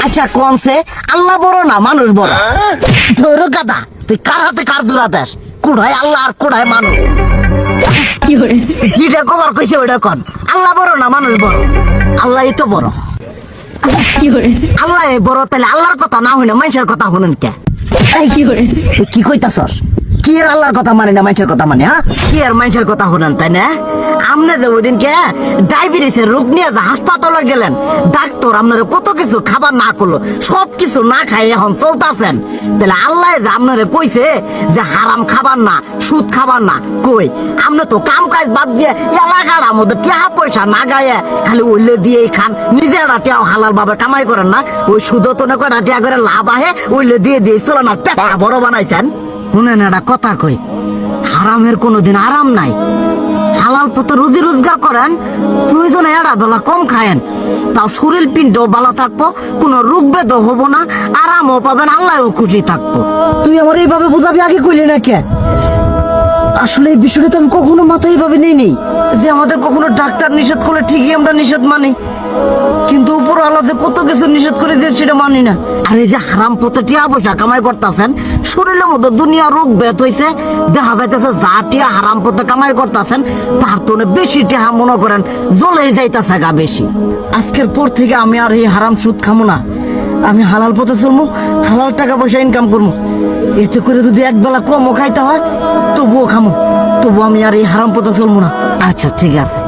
আচ্ছা কনসে আল্লাহ বড় না মানুষ বড়? ধরো গাদা, তুই কার হাতে কার জোড়া দেশ? কুড়ায় আল্লাহ আর কুড়ায় মানুষ। যেটা কবার কইছে ওইটা কন। আল্লাহ বড় না মানুষ বড়? আল্লাহই তো বড়। আল্লাহ বড়, তাহলে আল্লাহর কথা না হইনা মানুষের কথা শুনেন কে? তুই কি কইতাছস? কি এর আল্লাহর কথা মানে না মানুষের কথা মানে? হ্যাঁ, কি আর মানুষের কথা শুনেন তাই না? আমনে যে ওই দিনকে ডায়াবেটিসের রোগ নিয়ে যে হাসপাতালে গেলেন, ডাক্তার আপনার কত কিছু খাবার না করলো, সব কিছু না খাই এখন চলতেছেন, তাহলে আল্লাহ যে আপনারে কইছে যে হারাম খাবার না, সুদ খাবার না, কই আপনি তো কাম কাজ বাদ দিয়ে এলাকার মধ্যে টাকা পয়সা না গায়ে খালি ওইলে দিয়েই খান, নিজেরা টিয়াও হালাল ভাবে কামাই করেন না, ওই সুদ তো না কয়টা টিয়া করে লাভ আহে ওইলে দিয়ে দিয়ে চলে না, পেটা বড় বানাইছেন। শুনেন একটা কথা কই, হারামের কোনোদিন আরাম নাই। হালাল পথে রুজি রোজগার করেন, প্রয়োজনে এড়া বেলা কম খায়েন, তাও শরীর পিণ্ডও ভালো থাকবো, কোনো রোগ বেদও হবো না, আরামও পাবেন, আল্লাহও খুশি থাকবো। তুই আমার এইভাবে বুঝাবি আগে কইলি না কে? আসলে এই বিষয়টা তো আমি কখনো মাথায় এইভাবে নেই যে আমাদের কখনো ডাক্তার নিষেধ করলে ঠিকই আমরা নিষেধ মানি, কিন্তু উপর আল্লাহ যে কত কিছু নিষেধ করে দিয়ে সেটা মানি না। আর এই যে হারাম পথে টিয়া পয়সা কামাই করতেছেন, শরীরের মধ্যে দুনিয়া রোগ ব্যাত হয়েছে, দেখা যাইতেছে যা টিয়া হারাম পথে কামাই করতেছেন তার তো বেশি টিয়া মনে করেন জ্বলেই যাইতেছে গা বেশি। আজকের পর থেকে আমি আর এই হারাম সুদ খামো না, আমি হালাল পথে চলবো, হালাল টাকা পয়সা ইনকাম করবো। এতে করে যদি একবেলা কমও খাইতে হয় তবুও খামো, তবু আমি আর এই হারাম পথে চলবো না। আচ্ছা ঠিক আছে।